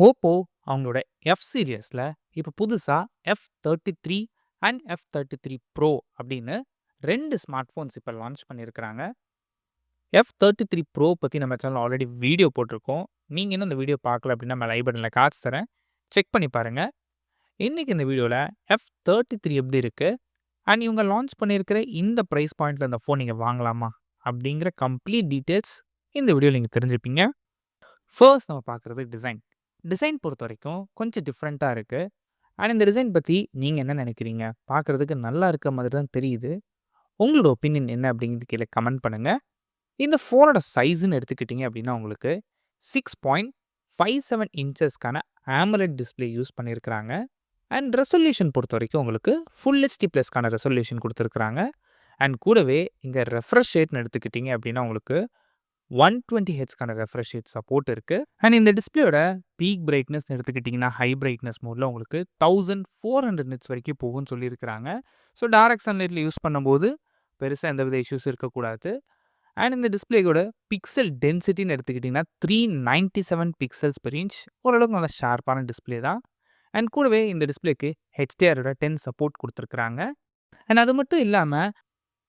OPPO அவங்களோட F சீரியஸ்ல இப்போ புதுசா F33 அண்ட் F33 Pro அப்படின்னு 2 ஸ்மார்ட் ஃபோன்ஸ் இப்போ லான்ச் பண்ணியிருக்கிறாங்க. F33 Pro பத்தி நம்ம சேனல்ல ஆல்ரெடி வீடியோ போட்டிருக்கோம். நீங்க இன்னும் இந்த வீடியோ பார்க்கல அப்படின்னா நான் ஐ பட்டன்ல காட்சி தரேன். செக் பண்ணி பாருங்க. இன்னைக்கு இந்த வீடியோல F33 எப்படி இருக்கு? அண்ட் இவங்க லான்ச் பண்ணியிருக்கிற இந்த பிரைஸ் பாயிண்ட்ல இந்த ஃபோன் நீங்க வாங்கலாமா? அப்படிங்கிற கம்ப்ளீட் டீட்டெயில்ஸ் இந்த வீடியோல நீங்க தெரிஞ்சுப்பீங்க. ஃபர்ஸ்ட் நம்ம பார்க்குறது டிசைன். டிசைன் பொறுத்தவரைக்கும் கொஞ்சம் டிஃப்ரெண்ட்டா இருக்கு. அண்ட் இந்த டிசைன் பத்தி நீங்க என்ன நினைக்கிறீங்க? பார்க்குறதுக்கு நல்லா இருக்க மாதிரி தான் தெரியுது. உங்களோட ஒப்பீனியன் என்ன அப்படிங்கிறது கீழ கமெண்ட் பண்ணுங்க. இந்த ஃபோனோட சைஸ்ன்னு எடுத்துக்கிட்டீங்க அப்படின்னா உங்களுக்கு 6.57 இன்ச்சஸ்க்கான AMOLED டிஸ்ப்ளே யூஸ் பண்ணியிருக்கிறாங்க. அண்ட் ரெசல்யூஷன் பொறுத்தவரைக்கும் உங்களுக்கு ஃபுல் HD+க்கான ரெசல்யூஷன் குடுத்துருக்காங்க. அண்ட் கூடவே இங்க ரெஃப்ரெஷ் ரேட்ன்னு எடுத்துக்கிட்டீங்க அப்படின்னா உங்களுக்கு 120 ஹெர்ட்ஸ்க்கான ரெஃப்ரெஷ் ரேட் சப்போர்ட் இருக்கு. அண்ட் இந்த டிஸ்ப்ளேயோட பீக் பிரைட்னஸ் எடுத்துக்கிட்டிங்கன்னா ஹை பிரைட்னஸ் மோட்ல உங்களுக்கு 1400 நிட்ஸ் வரைக்கும் போகும்னு சொல்லியிருக்கிறாங்க. ஸோ டைரக்ட் சன்லைட்ல யூஸ் பண்ணும்போது பெருசா எந்தவித இஷ்யூஸ் இருக்கக்கூடாது. அண்ட் இந்த டிஸ்ப்ளேயோட பிக்சல் டென்சிட்டின்னு எடுத்துக்கிட்டிங்கன்னா 397 பிக்சல்ஸ் பெர் இன்ச். ஓரளவுக்கு நல்ல ஷார்ப்பான டிஸ்ப்ளே தான். அண்ட் கூடவே இந்த டிஸ்ப்ளேக்கு HDR-ஓட 10 சப்போர்ட் குடுத்துருக்காங்க. அண்ட் அது மட்டும் இல்லாம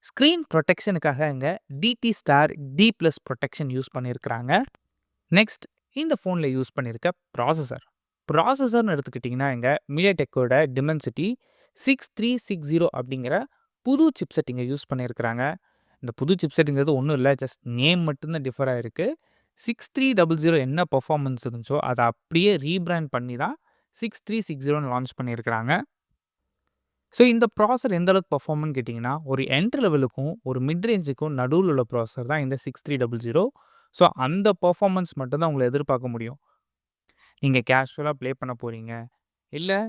ஸ்க்ரீன் ப்ரொடெக்ஷனுக்காக இங்க DT star D+ protection use பண்ணியிருக்கிறாங்க. நெக்ஸ்ட் இந்த ஃபோன்ல யூஸ் பண்ணியிருக்க ப்ராசஸர்னு எடுத்துக்கிட்டிங்கன்னா இங்க MediaTekோட Dimensity 6360 அப்படிங்கிற புது சிப்செட் இங்க யூஸ் பண்ணியிருக்கிறாங்க. இந்த புது சிப்செட்டுங்கிறது ஒன்றும் இல்லை, ஜஸ்ட் நேம் மட்டும்தான் டிஃபர் ஆயிருக்கு. 6300 என்ன பெர்ஃபார்மன்ஸ் இருந்துச்சோ அதை அப்படியே ரீபிராண்ட் பண்ணி தான் 6360ன்னு லான்ச் பண்ணியிருக்கிறாங்க. ஸோ இந்த ப்ராசஸர் எந்த அளவுக்கு பெர்ஃபார்ம்னு கேட்டிங்கன்னா ஒரு என்ட்ரி லெவலுக்கும் ஒரு மிட் ரேஞ்சுக்கும் நடுவில் உள்ள ப்ராசஸர் தான் இந்த 6300. ஸோ அந்த பெர்ஃபார்மன்ஸ் மட்டும் தான் உங்களை எதிர்பார்க்க முடியும். நீங்கள் கேஷுவலாக ப்ளே பண்ண போகிறீங்க, இல்லை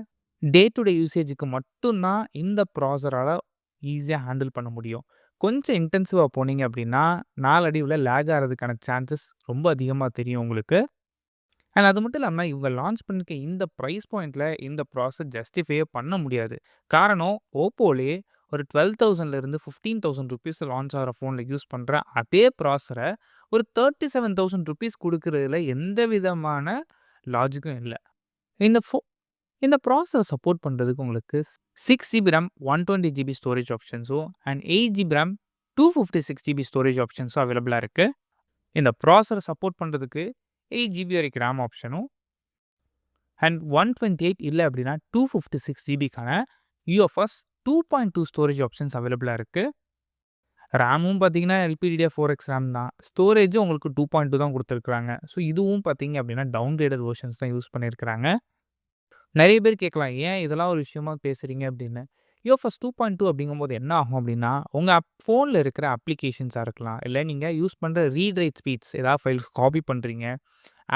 டே டு டே யூசேஜுக்கு மட்டும்தான் இந்த ப்ராசஸரால் ஈஸியாக ஹேண்டில் பண்ண முடியும். கொஞ்சம் இன்டென்சிவாக போனீங்க அப்படின்னா நாளடைவில் லேக் ஆகிறதுக்கான சான்சஸ் ரொம்ப அதிகமாக தெரியும் உங்களுக்கு. அண்ட் அது மட்டும் இல்லாமல் இவங்க லான்ச் பண்ணியிருக்க இந்த ப்ரைஸ் பாயிண்ட்டில் இந்த ப்ராசஸர் ஜஸ்டிஃபையே பண்ண முடியாது. காரணம் ஓப்போலே ஒரு 12,000லேருந்து 15,000 ருபீஸ் லான்ச் ஆகிற ஃபோனில் யூஸ் பண்ணுற அதே ப்ராசஸரை ஒரு 37,000 ருபீஸ் கொடுக்குறதுல எந்த விதமான லாஜிக்கும் இல்லை. இந்த ப்ராசஸரை சப்போர்ட் பண்ணுறதுக்கு உங்களுக்கு 6GB RAM 120GB ஸ்டோரேஜ் ஆப்ஷன்ஸும் and 8GB RAM 256GB storage ஆப்ஷன்ஸும் அவைலபிளாக இருக்குது. இந்த ப்ராசஸரை சப்போர்ட் பண்ணுறதுக்கு 8GB வரைக்கும் RAM ஆப்ஷனும் அண்ட் 128 இல்லை அப்படின்னா 256GBக்கான UFS 2.2 ஸ்டோரேஜ் ஆப்ஷன்ஸ் அவைலபிளாக இருக்குது. ரேமும் பார்த்தீங்கன்னா LPDDR4X RAM தான். ஸ்டோரேஜும் உங்களுக்கு 2.2 தான் கொடுத்துருக்குறாங்க. ஸோ இதுவும் பார்த்தீங்க அப்படின்னா டவுன்கிரேடட் வெர்ஷன்ஸ் தான் யூஸ் பண்ணியிருக்கிறாங்க. நிறைய பேர் கேட்கலாம், ஏன் இதெல்லாம் ஒரு விஷயமா பேசுகிறீங்க அப்படின்னு. UFS 2.2 அப்படிங்கும்போது என்ன ஆகும் அப்படின்னா உங்கள் ஃபோனில் இருக்கிற அப்ளிகேஷன்ஸாக இருக்கலாம், இல்லை நீங்கள் யூஸ் பண்ணுற ரீட் ரைட் ஸ்பீட்ஸ் ஏதாவது ஃபைல்ஸ் காப்பி பண்ணுறீங்க,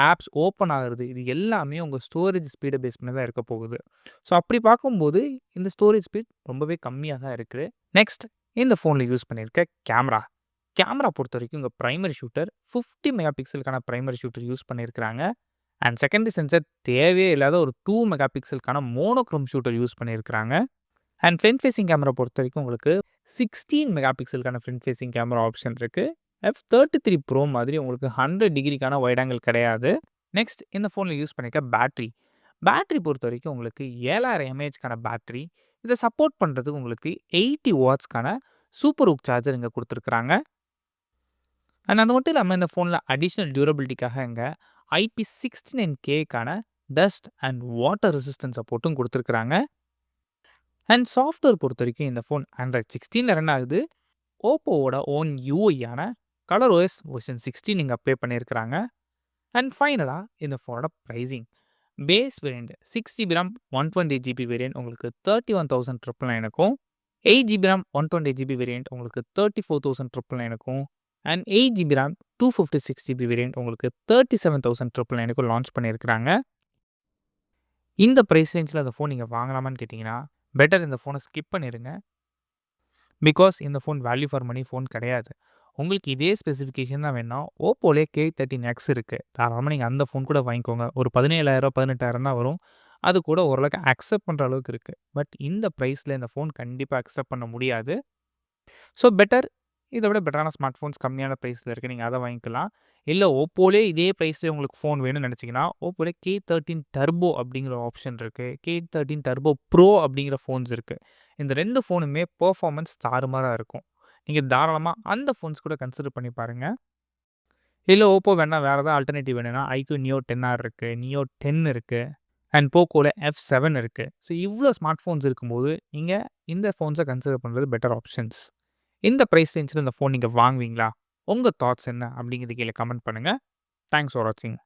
ஆப்ஸ் ஓப்பன் ஆகுறது, இது எல்லாமே உங்கள் ஸ்டோரேஜ் ஸ்பீடை பேஸ் பண்ணி தான் இருக்க போகுது. ஸோ அப்படி பார்க்கும்போது இந்த ஸ்டோரேஜ் ஸ்பீட் ரொம்பவே கம்மியாக தான் இருக்குது. நெக்ஸ்ட் இந்த ஃபோனில் யூஸ் பண்ணியிருக்க கேமரா பொறுத்த வரைக்கும் உங்கள் ப்ரைமரி ஷூட்டர் 50 மெகா பிக்சலுக்கான ப்ரைமரி ஷூட்டர் யூஸ் பண்ணியிருக்கிறாங்க. அண்ட் செகண்டரி சென்சர் தேவையே இல்லாத ஒரு 2 மெகா பிக்சலுக்கான மோனோக்ரோம் ஷூட்டர் யூஸ் பண்ணியிருக்கிறாங்க. அண்ட் ஃப்ரண்ட் ஃபேசிங் கேமரா பொறுத்த வரைக்கும் உங்களுக்கு 16 மெகா பிக்சலுக்கான ஃப்ரண்ட் ஃபேசிங் கேமரா ஆப்ஷன் இருக்குது. F33 Pro மாதிரி உங்களுக்கு 100 டிகிரிக்கான வைட் ஆங்கிள் கிடையாது. நெக்ஸ்ட் இந்த ஃபோனில் யூஸ் பண்ணிக்க பேட்டரி பொறுத்த வரைக்கும் உங்களுக்கு 7000 mAhக்கான பேட்டரி. இதை சப்போர்ட் பண்ணுறதுக்கு உங்களுக்கு 80 வாட்ஸ்க்கான சூப்பர் ஹூக் சார்ஜர் இங்கே கொடுத்துருக்குறாங்க. அண்ட் அது மட்டும் இல்லாமல் இந்த ஃபோனில் அடிஷ்னல் டியூரபிலிட்டிக்காக இங்கே IP69Kக்கான டஸ்ட் அண்ட் வாட்டர் ரெசிஸ்டன்ஸ் சப்போர்ட்டும் கொடுத்துருக்குறாங்க. அண்ட் சாஃப்ட்வேர் பொறுத்த வரைக்கும் இந்த ஃபோன் Android 16 ரன் ஆகுது. ஓப்போவோட ஓன் யூஐயான ColorOS வெர்ஷன் 16 இங்கே அப்ளை பண்ணியிருக்கிறாங்க. அண்ட் ஃபைனலாக இந்த ஃபோனோட pricing base variant 6GB RAM 128GB variant உங்களுக்கு 31,999க்கும், 8GB RAM 128GB வேரியண்ட் உங்களுக்கு 34,999க்கும், and 8GB RAM 256GB variant உங்களுக்கு 37,999க்கும் லான்ச் பண்ணியிருக்கிறாங்க. இந்த ப்ரைஸ் ரேஞ்சில் அந்த ஃபோன் நீங்கள் வாங்கலாமான்னு கேட்டிங்கன்னா பெட்டர் இந்த ஃபோனை ஸ்கிப் பண்ணிடுங்க. பிகாஸ் இந்த phone value for money phone கிடையாது. உங்களுக்கு இதே ஸ்பெசிஃபிகேஷன் தான் வேணும்னா ஓப்போலே K13X இருக்குது. தாராளமாக நீங்கள் அந்த ஃபோன் கூட வாங்கிக்கோங்க. ஒரு 17,000 18,000 தான் வரும். அது கூட ஓரளவுக்கு அக்செப்ட் பண்ணுற அளவுக்கு இருக்குது. பட் இந்த ப்ரைஸில் இந்த ஃபோன் கண்டிப்பாக அக்செப்ட் பண்ண முடியாது. ஸோ பெட்டர் இத விட பெட்டரான ஸ்மார்ட் ஃபோன்ஸ் கம்மியான பிரைஸ்ல இருக்கு. நீங்க அத வாங்கிக்கலாம். இல்ல ஓப்போலயே இதே பிரைஸ்லயே உங்களுக்கு ஃபோன் வேணும்னு நெனச்சீங்கன்னா, ஓப்போல K13 டர்போ அப்படிங்கிற ஆப்ஷன் இருக்கு. K13 டர்போ ப்ரோ அப்படிங்கிற ஃபோன்ஸ் இருக்கு. இந்த 2 ஃபோனுமே பெர்ஃபார்மன்ஸ் தாறுமாறா இருக்கும். நீங்க தாராளமா அந்த ஃபோன்ஸ் கூட கன்சிடர் பண்ணி பாருங்க. இல்ல ஓப்போ வேணா வேற ஏதாவது ஆல்டர்னேட்டிவ் வேணும்னா, iQOO Neo 10R இருக்கு. Neo 10 இருக்கு. அண்ட் போக்கோல F7 இருக்கு. ஸோ இவ்ளோ ஸ்மார்ட் ஃபோன்ஸ் இருக்கும்போது, நீங்க இந்த ஃபோன்ஸ கன்சிடர் பண்றது பெட்டர் ஆப்ஷன்ஸ். இந்த பிரைஸ் ரேஞ்ச்ல இந்த ஃபோன் நீங்க வாங்குவீங்களா? உங்க தாட்ஸ் என்ன? அப்படிங்கிறது கீழ கமெண்ட் பண்ணுங்க. தேங்க்ஸ் ஃபார் வாட்சிங்.